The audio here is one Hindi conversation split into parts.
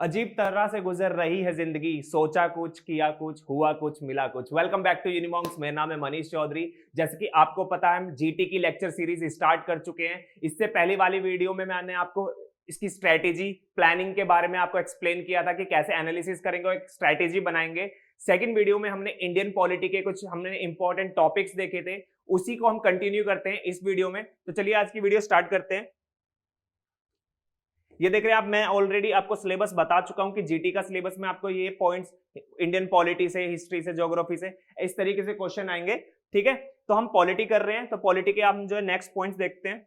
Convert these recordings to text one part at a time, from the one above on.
अजीब तरह से गुजर रही है जिंदगी, सोचा कुछ किया कुछ हुआ कुछ मिला कुछ। Welcome back to Unimonks. मेरा नाम है मनीष चौधरी। जैसे कि आपको पता है हम जीटी की लेक्चर सीरीज स्टार्ट कर चुके हैं। इससे पहली वाली वीडियो में मैंने आपको इसकी स्ट्रेटेजी प्लानिंग के बारे में आपको एक्सप्लेन किया था कि कैसे एनालिसिस करेंगे और एक स्ट्रेटेजी बनाएंगे। सेकंड वीडियो में हमने इंडियन पॉलिटी के कुछ हमने इंपॉर्टेंट टॉपिक्स देखे थे, उसी को हम कंटिन्यू करते हैं इस वीडियो में। तो चलिए आज की वीडियो स्टार्ट करते हैं। ये देख रहे हैं आप, मैं ऑलरेडी आपको सिलेबस बता चुका हूं कि जीटी का सिलेबस में आपको ये पॉइंट्स इंडियन पॉलिटी से, हिस्ट्री से, ज्योग्राफी से इस तरीके से क्वेश्चन आएंगे। ठीक है, तो हम पॉलिटी कर रहे हैं, तो पॉलिटी के हम जो है नेक्स्ट पॉइंट्स देखते हैं।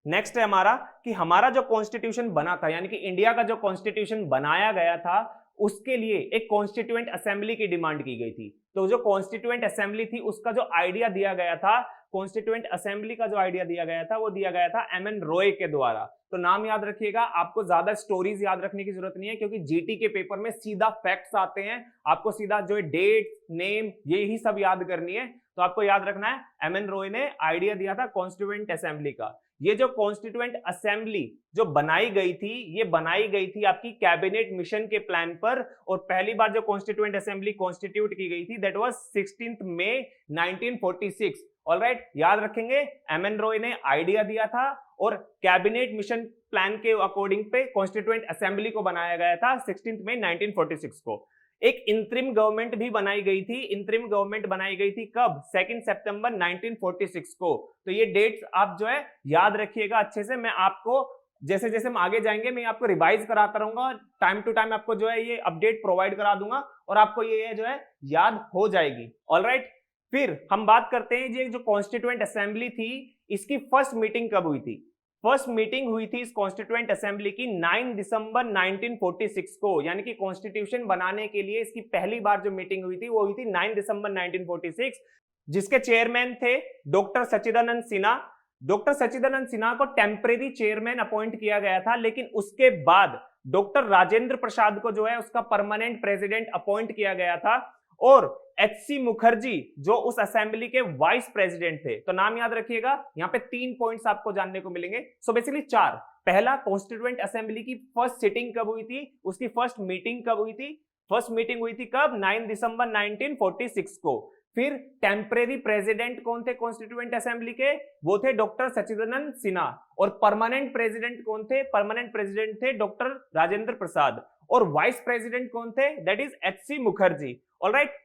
नेक्स्ट है हमारा कि हमारा जो कॉन्स्टिट्यूशन बना था, यानी कि इंडिया का जो कॉन्स्टिट्यूशन बनाया गया था, उसके लिए एक कॉन्स्टिट्यूएंट असेंबली की डिमांड की गई थी। तो जो कॉन्स्टिट्यूएंट असेंबली थी उसका जो आइडिया दिया गया था, कॉन्स्टिट्यूएंट असेंबली का जो आइडिया दिया गया था वो दिया गया था एम एन रॉय के द्वारा। तो नाम याद रखिएगा, आपको ज्यादा स्टोरीज याद रखने की जरूरत नहीं है क्योंकि जीटी के पेपर में सीधा फैक्ट्स आते हैं। आपको सीधा जो है डेट, नेम, यही सब याद करनी है। तो आपको याद रखना है एम एन रॉय ने आइडिया दिया था कॉन्स्टिट्यूएंट असेंबली का। ये जो कॉन्स्टिट्यूएंट असेंबली जो बनाई गई थी, ये बनाई गई थी आपकी कैबिनेट मिशन के प्लान पर। और पहली बार जो कॉन्स्टिट्यूएंट असेंबली कॉन्स्टिट्यूट की गई थी दैट वाज 16 मई 1946। ऑलराइट, याद रखेंगे एम एन रॉय ने आइडिया दिया था और कैबिनेट मिशन प्लान के अकॉर्डिंग पे कॉन्स्टिट्यूएंट असेंबली को बनाया गया था 16 मई 1946 को। एक इंतरिम गवर्नमेंट भी बनाई गई थी। इंतरिम गवर्नमेंट बनाई गई थी कब? 2 सितंबर 1946 को। तो ये डेट्स आप जो है याद रखिएगा अच्छे से। मैं आपको जैसे जैसे हम आगे जाएंगे मैं आपको रिवाइज कराता रहूंगा, टाइम टू टाइम आपको जो है ये अपडेट प्रोवाइड करा दूंगा और आपको ये जो है याद हो जाएगी। ऑलराइट, फिर हम बात करते हैं ये जो कॉन्स्टिट्यूएंट असेंबली थी, इसकी फर्स्ट मीटिंग कब हुई थी? फर्स्ट मीटिंग हुई थी इस कॉन्स्टिट्यूएंट असेंबली की 9 दिसंबर 1946 को, यानी कि कॉन्स्टिट्यूशन बनाने के लिए इसकी पहली बार जो मीटिंग हुई थी वो हुई थी 9 दिसंबर 1946, जिसके चेयरमैन थे डॉक्टर सच्चिदानंद सिन्हा। डॉक्टर सच्चिदानंद सिन्हा को टेम्परेरी चेयरमैन अपॉइंट किया गया था, लेकिन उसके बाद डॉक्टर राजेंद्र प्रसाद को जो है उसका परमानेंट प्रेसिडेंट अपॉइंट किया गया था और एच.सी. मुखर्जी जो उस असेंबली के वाइस प्रेसिडेंट थे। तो नाम याद रखिएगा, यहाँ पे 3 पॉइंट्स आपको जानने को मिलेंगे। So basically 4। पहला, कॉन्स्टिट्यूएंट असेंबली की फर्स्ट सिटिंग कब हुई थी, उसकी फर्स्ट मीटिंग कब हुई थी? फर्स्ट मीटिंग हुई थी कब? 9 दिसंबर 1946 को। फिर टेम्परेरी प्रेसिडेंट कौन थे कॉन्स्टिट्यूएंट असेंबली के? वो थे डॉक्टर सच्चिदानंद सिन्हा। और परमानेंट प्रेसिडेंट कौन थे? परमानेंट प्रेसिडेंट थे डॉक्टर राजेंद्र प्रसाद। और वाइस प्रेसिडेंट कौन थे? That is H C. Mukherjee. Alright,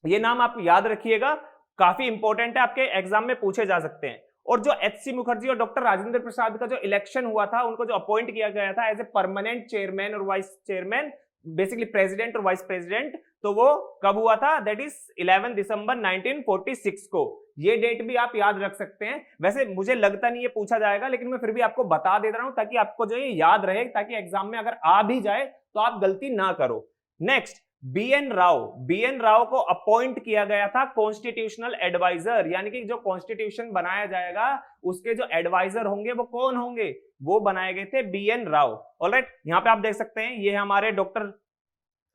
ये नाम आप याद रखिएगा, काफी इंपॉर्टेंट है, आपके एग्जाम में पूछे जा सकते हैं। और जो एच.सी. मुखर्जी और डॉक्टर राजेंद्र प्रसाद का जो इलेक्शन हुआ था, उनको जो अपॉइंट किया गया था एज ए परमानेंट चेयरमैन और वाइस चेयरमैन, बेसिकली प्रेसिडेंट और वाइस प्रेसिडेंट, तो वो कब हुआ था? दैट इज 11 दिसंबर 1946 को। ये डेट भी आप याद रख सकते हैं। वैसे मुझे लगता नहीं ये पूछा जाएगा, लेकिन मैं फिर भी आपको बता दे रहा हूं ताकि आपको जो ये याद रहे, ताकि एग्जाम में अगर आ भी जाए तो आप गलती ना करो। Next, BN. राव को अपॉइंट किया गया था कॉन्स्टिट्यूशनल एडवाइजर, यानी कि जो कॉन्स्टिट्यूशन बनाया जाएगा उसके जो एडवाइजर होंगे वो कौन होंगे? वो बनाए गए थे बी.एन. राव। ऑलराइट, यहां पे आप देख सकते हैं ये हमारे डॉक्टर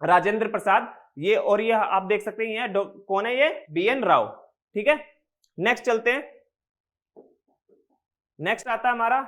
राजेंद्र प्रसाद, ये और ये आप देख सकते हैं ये कौन है? ये बी.एन. राव। ठीक है, नेक्स्ट चलते हैं। नेक्स्ट आता है हमारा,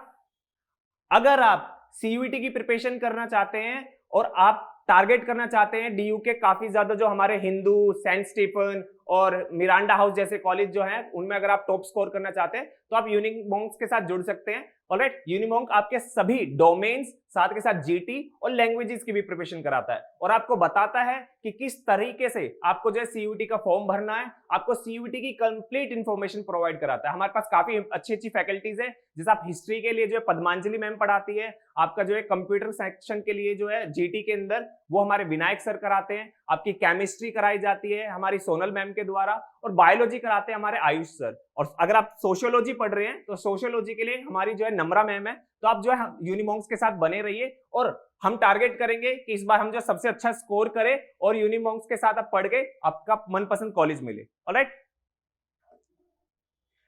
अगर आप सीयूईटी की प्रिपरेशन करना चाहते हैं और आप टारगेट करना चाहते हैं डीयू के काफी ज्यादा जो हमारे हिंदू, सेंट स्टीफन और मिरांडा हाउस जैसे कॉलेज जो हैं, उनमें अगर आप टॉप स्कोर करना चाहते हैं तो आप यूनिमॉन्क्स के साथ जुड़ सकते हैं। ऑलराइट, यूनिमॉन्क आपके सभी डोमेन्स, साथ के साथ जीटी और लैंग्वेजेस की भी प्रिपरेशन कराता है और आपको बताता है कि किस तरीके से आपको जो है सीयूईटी का फॉर्म भरना है। आपको सीयूईटी की कंप्लीट इंफॉर्मेशन प्रोवाइड कराता है। हमारे पास काफी अच्छी अच्छी फैकल्टीज है, जैसे आप हिस्ट्री के लिए जो है पद्मांजलि मैम पढ़ाती है, आपका जो है कंप्यूटर सेक्शन के लिए जो है जीटी के अंदर वो हमारे विनायक सर कराते हैं, आपकी केमिस्ट्री कराई जाती है हमारी सोनल मैम के द्वारा, और बायोलॉजी कराते हैं हमारे आयुष सर। और अगर आप सोशियोलॉजी पढ़ रहे हैं तो सोशियोलॉजी के लिए हमारी जो है नम्रा मैम है। तो आप जो है यूनिमॉन्क्स के साथ बने रहिए और हम टारगेट करेंगे कि इस बार हम जो सबसे अच्छा स्कोर करें और यूनिमॉन्क्स के साथ आप पढ़ के आपका मनपसंद कॉलेज मिले। ऑलराइट,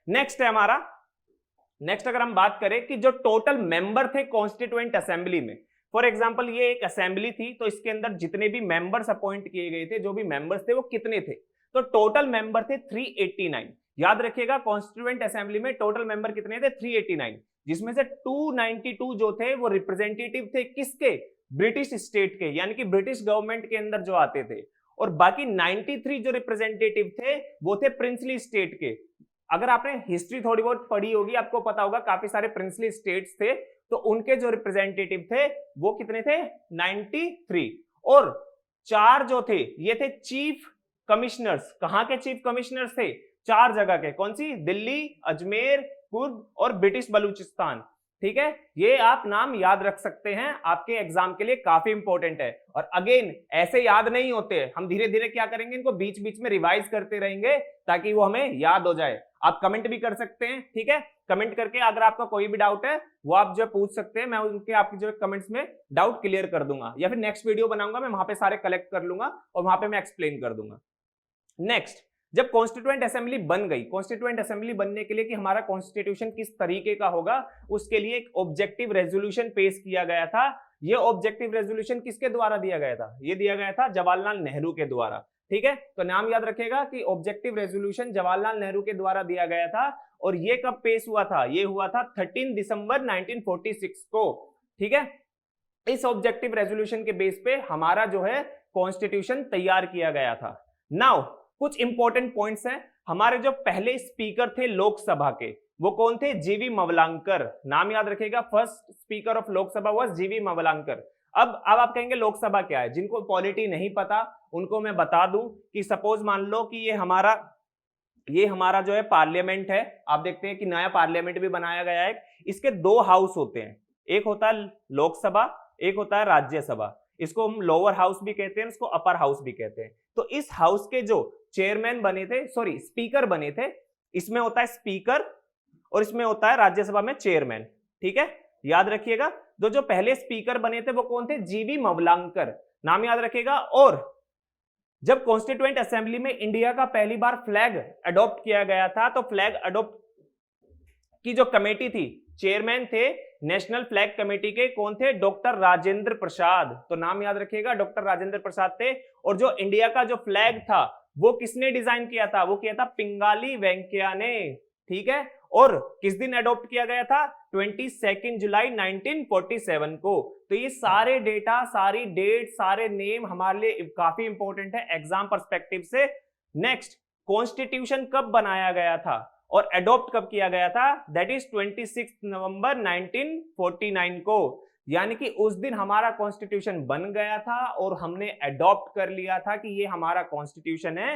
नेक्स्ट है हमारा, नेक्स्ट अगर हम बात करें कि जो टोटल मेंबर थे कॉन्स्टिट्यूएंट असेंबली में, फॉर एग्जांपल ये एक असेंबली थी तो इसके अंदर जितने भी मेंबर्स अपॉइंट किए गए थे, जो भी मेंबर्स थे वो कितने थे? तो टोटल मेंबर थे 389। याद रखिएगा कॉन्स्टिट्यूएंट असेंबली में टोटल मेंबर कितने थे? 389, जिसमें से 292 जो थे वो रिप्रेजेंटेटिव थे किसके? ब्रिटिश स्टेट के, यानी कि ब्रिटिश गवर्नमेंट के अंदर जो आते थे, और बाकी 93 जो रिप्रेजेंटेटिव थे वो थे प्रिंसली स्टेट के। अगर आपने हिस्ट्री थोड़ी बहुत पढ़ी होगी, आपको पता होगा काफी सारे प्रिंसली स्टेट्स थे, तो उनके जो रिप्रेजेंटेटिव थे वो कितने थे, 93। और 4 जो थे ये थे चीफ कमिश्नर्स। कहां के चीफ कमिश्नर्स थे, 4 जगह के। कौन सी, दिल्ली, अजमेर, कुर्द और ब्रिटिश बलूचिस्तान। ठीक है, ये आप नाम याद रख सकते हैं, आपके एग्जाम के लिए काफी इंपॉर्टेंट है। और अगेन ऐसे याद नहीं होते, हम धीरे धीरे क्या करेंगे, इनको बीच बीच में रिवाइज करते रहेंगे ताकि वो हमें याद हो जाए। आप कमेंट भी कर सकते हैं, ठीक है, कमेंट करके अगर आपका कोई भी डाउट है वो आप जो पूछ सकते हैं, मैं उनके आपके जो कमेंट्स में डाउट क्लियर कर दूंगा, या फिर नेक्स्ट वीडियो बनाऊंगा मैं वहां पे सारे कलेक्ट कर लूंगा और वहां पे मैं एक्सप्लेन कर दूंगा। नेक्स्ट, जब कॉन्स्टिट्यूएंट असेंबली बन गई, कॉन्स्टिट्यूएंट असेंबली बनने के लिए कि हमारा कॉन्स्टिट्यूशन किस तरीके का होगा, उसके लिए एक ऑब्जेक्टिव रेजोल्यूशन पेश किया गया था। ये ऑब्जेक्टिव रेजोल्यूशन किसके द्वारा दिया गया था, ये दिया गया था जवाहरलाल नेहरू के द्वारा। ठीक है, तो नाम याद रखेगा कि ऑब्जेक्टिव रेजोल्यूशन जवाहरलाल नेहरू के द्वारा दिया गया था। और ये कब पेश हुआ था, ये हुआ था 13 दिसंबर 1946 को। ठीक है, इस ऑब्जेक्टिव रेजोल्यूशन के बेस पे हमारा जो है कॉन्स्टिट्यूशन तैयार किया गया था। नाउ कुछ इंपॉर्टेंट पॉइंट्स हैं। हमारे जो पहले स्पीकर थे लोकसभा के, वो कौन थे, जीवी मवलांकर। नाम याद रखेगा, first speaker of Lok Sabha was जीवी मवलांकर। अब आप कहेंगे लोकसभा क्या है, जिनको पॉलिटी नहीं पता उनको मैं बता दूं कि सपोज मान लो कि ये हमारा जो है पार्लियामेंट है। आप देखते हैं कि नया पार्लियामेंट भी बनाया गया है। इसके 2 हाउस होते हैं, एक होता है लोकसभा, एक होता है राज्यसभा। इसको हम लोअर हाउस भी कहते हैं, इसको अपर हाउस भी कहते हैं। तो इस हाउस के जो चेयरमैन बने थे, सॉरी स्पीकर बने थे, इसमें होता है स्पीकर और इसमें होता है राज्यसभा में चेयरमैन। ठीक है, याद रखिएगा। जो पहले स्पीकर बने थे वो कौन थे, जीवी मवलांकर, नाम याद रखेगा। और जब कॉन्स्टिट्यूएंट असेंबली में इंडिया का पहली बार फ्लैग अडॉप्ट किया गया था, तो फ्लैग अडॉप्ट की जो कमेटी थी, चेयरमैन थे नेशनल फ्लैग कमेटी के, कौन थे, डॉक्टर राजेंद्र प्रसाद। तो नाम याद रखिएगा, डॉक्टर राजेंद्र प्रसाद थे। और जो इंडिया का जो फ्लैग था वो किसने डिजाइन किया था, वो किया था पिंगाली वेंकैया ने। ठीक है, और किस दिन अडॉप्ट किया गया था, 22 जुलाई 1947 को। तो ये सारे डेटा, सारी डेट, सारे नेम हमारे लिए काफी इंपॉर्टेंट है एग्जाम पर्सपेक्टिव से। नेक्स्ट, कॉन्स्टिट्यूशन कब बनाया गया था और अडॉप्ट कब किया गया था, दैट इज 26 नवंबर 1949 को। यानी कि उस दिन हमारा कॉन्स्टिट्यूशन बन गया था और हमने अडॉप्ट कर लिया था कि ये हमारा कॉन्स्टिट्यूशन है।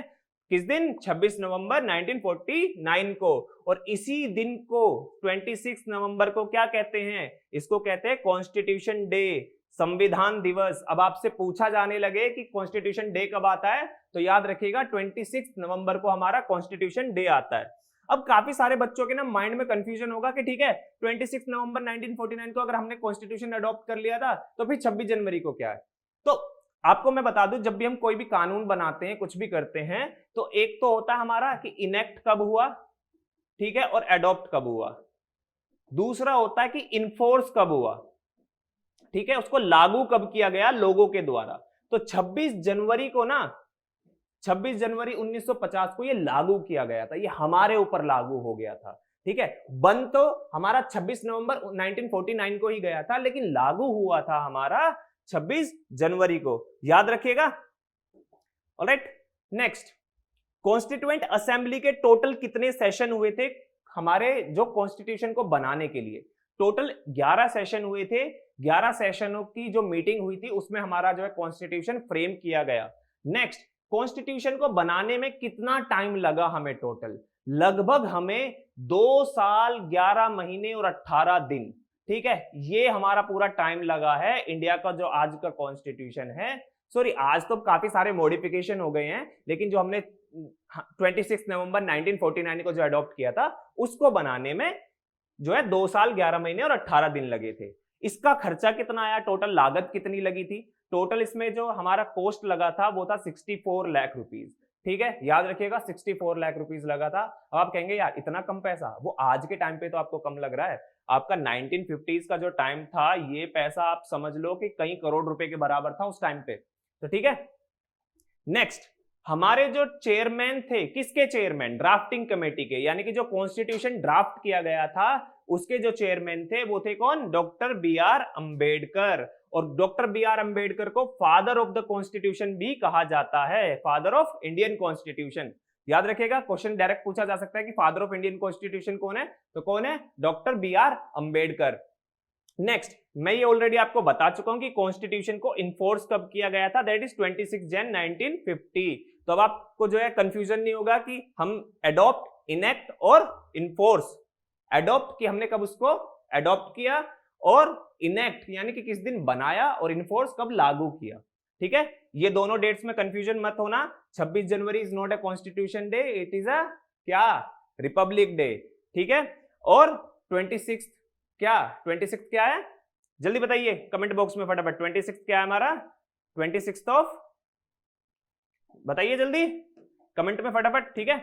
किस दिन, 26 नवंबर 1949 को। और इसी दिन को 26 नवंबर को क्या कहते हैं, इसको कहते हैं कॉन्स्टिट्यूशन डे, संविधान दिवस। अब आपसे पूछा जाने लगे कि कॉन्स्टिट्यूशन डे कब आता है, तो याद रखिएगा 26 नवंबर को हमारा कॉन्स्टिट्यूशन डे आता है। अब काफी सारे बच्चों के ना माइंड में कंफ्यूजन होगा कि ठीक है 26 नवंबर 1949 को अगर हमने कॉन्स्टिट्यूशन अडॉप्ट कर लिया था तो फिर 26 जनवरी को क्या है। तो आपको मैं बता दूं, जब भी हम कोई भी कानून बनाते हैं, कुछ भी करते हैं, तो एक तो होता है हमारा कि इनेक्ट कब हुआ, ठीक है, और अडॉप्ट कब हुआ। दूसरा होता है कि इन्फोर्स कब हुआ, ठीक है, उसको लागू कब किया गया लोगों के द्वारा। तो 26 जनवरी को ना, 26 जनवरी 1950 को ये लागू किया गया था, ये हमारे ऊपर लागू हो गया था। ठीक है, बन तो हमारा 26 नवंबर 1949 को ही गया था, लेकिन लागू हुआ था हमारा 26 जनवरी को, याद रखिएगा। ऑलराइट, नेक्स्ट, कॉन्स्टिट्यूएंट असेंबली के टोटल कितने सेशन हुए थे हमारे जो कॉन्स्टिट्यूशन को बनाने के लिए, टोटल 11 सेशन हुए थे। 11 सेशनों की जो मीटिंग हुई थी उसमें हमारा जो है कॉन्स्टिट्यूशन फ्रेम किया गया। नेक्स्ट, कॉन्स्टिट्यूशन को बनाने में कितना टाइम लगा हमें टोटल, लगभग हमें 2 साल 11 महीने और 18 दिन। ठीक है, ये हमारा पूरा टाइम लगा है इंडिया का जो आज का कॉन्स्टिट्यूशन है। सॉरी, आज तो काफी सारे मॉडिफिकेशन हो गए हैं, लेकिन जो हमने 26 नवंबर 1949 को जो अडॉप्ट किया था उसको बनाने में जो है 2 साल 11 महीने और 18 दिन लगे थे। इसका खर्चा कितना आया, टोटल लागत कितनी लगी थी, टोटल इसमें जो हमारा कॉस्ट लगा था वो था 64 लाख रुपीज। ठीक है, याद रखिएगा 64 लाख रुपीज लगा था। अब आप कहेंगे यार इतना कम पैसा, वो आज के टाइम पे तो आपको कम लग रहा है, आपका 1950s का जो टाइम था ये पैसा आप समझ लो कि कई करोड़ रुपए के बराबर था उस टाइम पे। तो ठीक है, नेक्स्ट, हमारे जो चेयरमैन थे, किसके चेयरमैन? ड्राफ्टिंग कमेटी के, यानी कि जो कॉन्स्टिट्यूशन ड्राफ्ट किया गया था उसके जो चेयरमैन थे वो थे कौन? Doctor B R Ambedkar. और डॉक्टर बी आर अंबेडकर को फादर ऑफ द कॉन्स्टिट्यूशन भी कहा जाता है, फादर ऑफ इंडियन कॉन्स्टिट्यूशन। याद रखिएगा, क्वेश्चन डायरेक्ट पूछा जा सकता है कि फादर ऑफ इंडियन कॉन्स्टिट्यूशन कौन है, तो कौन है? Doctor B R Ambedkar. Next, मैं ये ऑलरेडी आपको बता चुका हूं कि कॉन्स्टिट्यूशन को इन्फोर्स कब किया गया था, दैट इज 26 जन 1950। तो अब आपको जो है कंफ्यूजन नहीं होगा कि हम एडॉप्ट, इनेक्ट और इन्फोर्स। एडॉप्ट कि हमने कब उसको एडॉप्ट किया, और इनेक्ट यानी कि किस दिन बनाया, और इन्फोर्स कब लागू किया। ठीक है, ये दोनों डेट्स में कंफ्यूजन मत होना। 26 January is not a constitution day, it is a क्या? Republic day. ठीक है, और 26 क्या? 26 क्या है? जल्दी बताइए कमेंट बॉक्स में फटाफट, 26 क्या है हमारा? 26 ऑफ, बताइए जल्दी कमेंट में फटाफट। ठीक है,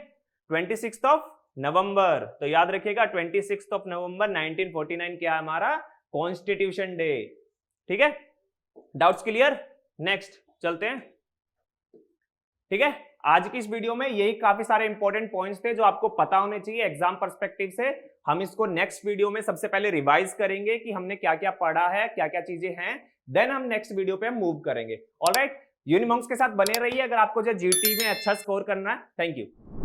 26 ऑफ नवंबर। तो याद रखिएगा 26 ऑफ नवंबर 1949 क्या है हमारा? Constitution day. ठीक है, डाउट्स क्लियर? नेक्स्ट चलते हैं। ठीक है, आज की इस वीडियो में यही काफी सारे इंपॉर्टेंट पॉइंट्स थे जो आपको पता होने चाहिए एग्जाम पर्सपेक्टिव से। हम इसको नेक्स्ट वीडियो में सबसे पहले रिवाइज करेंगे कि हमने क्या क्या पढ़ा है, क्या क्या चीजें हैं, देन हम नेक्स्ट वीडियो पे मूव करेंगे। ऑलराइट, यूनिमॉन्क्स के साथ बने रहिए अगर आपको जो जीटी में अच्छा स्कोर करना है। Thank you.